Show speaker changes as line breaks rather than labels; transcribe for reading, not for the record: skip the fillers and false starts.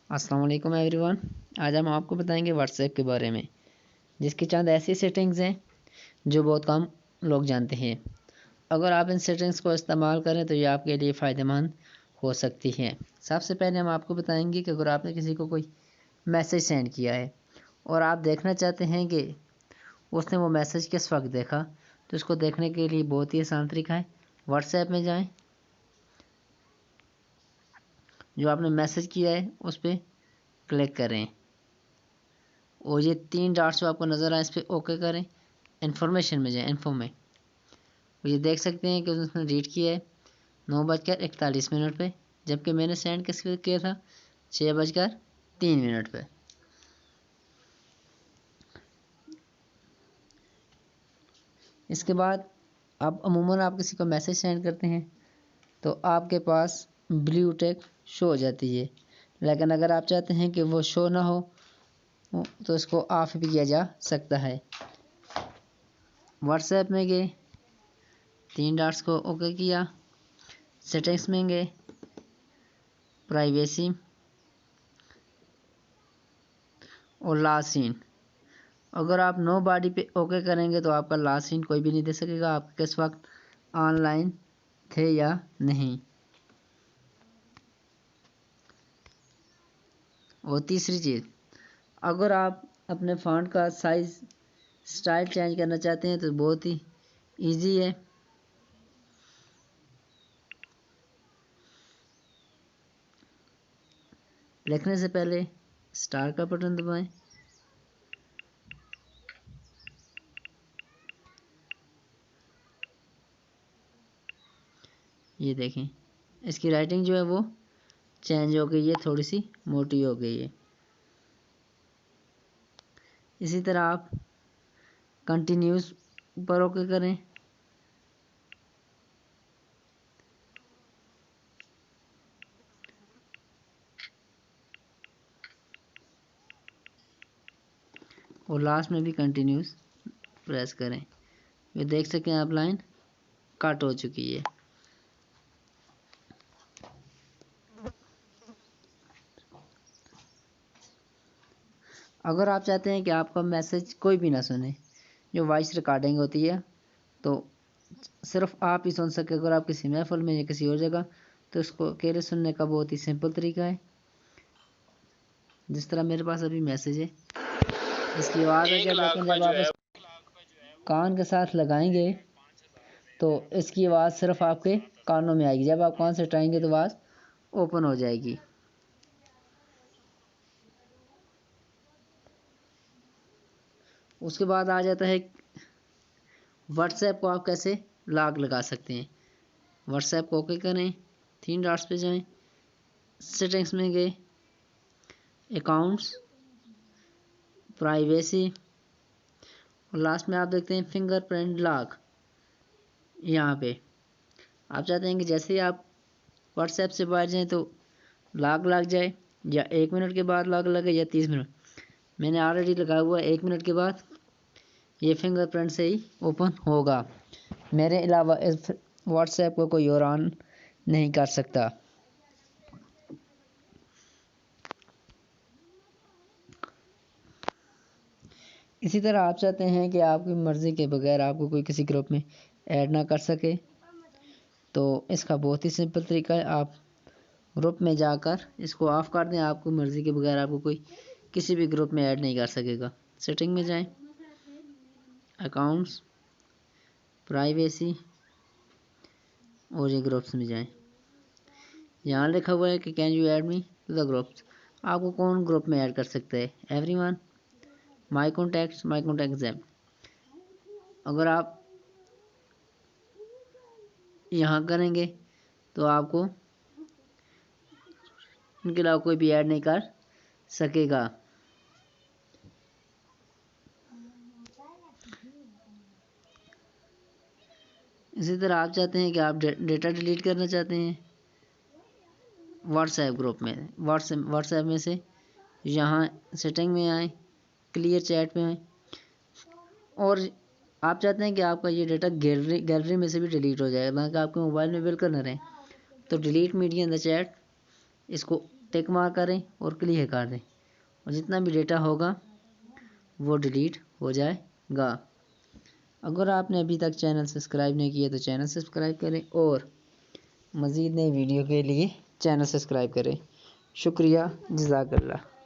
अस्सलाम वालेकुम एवरीवन। आज हम आपको बताएंगे व्हाट्सएप के बारे में, जिसकी चंद ऐसी सेटिंग्स हैं जो बहुत कम लोग जानते हैं। अगर आप इन सेटिंग्स को इस्तेमाल करें तो ये आपके लिए फ़ायदेमंद हो सकती हैं। सबसे पहले हम आपको बताएंगे कि अगर आपने किसी को कोई मैसेज सेंड किया है और आप देखना चाहते हैं कि उसने वो मैसेज किस वक्त देखा, तो इसको देखने के लिए बहुत ही आसान तरीका है। व्हाट्सएप में जाएँ, जो आपने मैसेज किया है उस पर क्लिक करें और ये 3 डॉट्स जो आपको नज़र आए इस पर ओके करें। इन्फॉर्मेशन में जाएँ, इन्फो में, ये देख सकते हैं कि उसने रीड किया है 9:41 पे, जबकि मैंने सेंड किस किया था 6:03 पे। इसके बाद आप अमूमन आप किसी को मैसेज सेंड करते हैं तो आपके पास ब्लू टिक शो हो जाती है, लेकिन अगर आप चाहते हैं कि वो शो ना हो तो इसको ऑफ भी किया जा सकता है। व्हाट्सएप में गए, 3 डॉट्स को ओके किया, सेटिंग्स में गए, प्राइवेसी और लास्ट सीन। अगर आप नो बॉडी पे ओके करेंगे तो आपका लास्ट सीन कोई भी नहीं दे सकेगा आप किस वक्त ऑनलाइन थे या नहीं। और तीसरी चीज़, अगर आप अपने फ़ॉन्ट का साइज़ स्टाइल चेंज करना चाहते हैं तो बहुत ही इजी है। लिखने से पहले स्टार का बटन दबाएं, ये देखें इसकी राइटिंग जो है वो चेंज हो गई है, थोड़ी सी मोटी हो गई है। इसी तरह आप कंटिन्यूस पर ओके करें, और लास्ट में भी कंटिन्यूस प्रेस करें। ये देख सकें आप लाइन कट हो चुकी है। अगर आप चाहते हैं कि आपका मैसेज कोई भी ना सुने, जो वॉइस रिकॉर्डिंग होती है तो सिर्फ आप ही सुन सके, अगर आप किसी महफिल में या किसी और जगह, तो इसको अकेले सुनने का बहुत ही सिंपल तरीका है। जिस तरह मेरे पास अभी मैसेज है, इसकी आवाज़ है, जब आप इस कान के साथ लगाएंगे तो इसकी आवाज़ सिर्फ आपके कानों में आएगी। जब आप कान से हटाएंगे तो आवाज़ ओपन हो जाएगी। उसके बाद आ जाता है व्हाट्सएप को आप कैसे लॉक लगा सकते हैं। व्हाट्सएप को ओके करें, 3 डॉट्स पे जाएं, सेटिंग्स में गए, अकाउंट्स, प्राइवेसी और लास्ट में आप देखते हैं फिंगरप्रिंट लॉक। यहाँ पे आप चाहते हैं कि जैसे ही आप व्हाट्सएप से बाहर जाएं तो लॉक लग जाए, या 1 मिनट के बाद लॉक लगे या 30 मिनट। मैंने ऑलरेडी लगा हुआ 1 मिनट के बाद ये फिंगरप्रिंट से ही ओपन होगा। मेरे अलावा इस व्हाट्सएप को कोई और ऑन नहीं कर सकता। इसी तरह आप चाहते हैं कि आपकी मर्ज़ी के बगैर आपको कोई किसी ग्रुप में ऐड ना कर सके, तो इसका बहुत ही सिंपल तरीका है। आप ग्रुप में जाकर इसको ऑफ़ कर दें, आपको मर्ज़ी के बगैर आपको कोई किसी भी ग्रुप में ऐड नहीं कर सकेगा। सेटिंग में जाएं, अकाउंट्स, प्राइवेसी और ये ग्रुप्स में जाएं। यहाँ लिखा हुआ है कि can you add me to the groups. आपको कौन ग्रुप में ऐड कर सकता है? Everyone, my contacts, my contacts app. अगर आप यहाँ करेंगे तो आपको इनके अलावा कोई भी ऐड नहीं कर सकेगा। इसी तरह आप चाहते हैं कि आप डेटा डिलीट करना चाहते हैं व्हाट्सएप ग्रुप में, व्हाट्सएप में से यहाँ सेटिंग में आए, क्लियर चैट में आए, और आप चाहते हैं कि आपका ये डेटा गैलरी में से भी डिलीट हो जाए, ताकि आपके मोबाइल में बिल्कुल न रहे, तो delete media in the chat इसको टिक मार्क करें और क्लियर कर दें और जितना भी डेटा होगा वो डिलीट हो जाएगा। अगर आपने अभी तक चैनल सब्सक्राइब नहीं किया तो चैनल सब्सक्राइब करें और मज़ीद नई वीडियो के लिए चैनल सब्सक्राइब करें। शुक्रिया, जज़ाकल्लाह।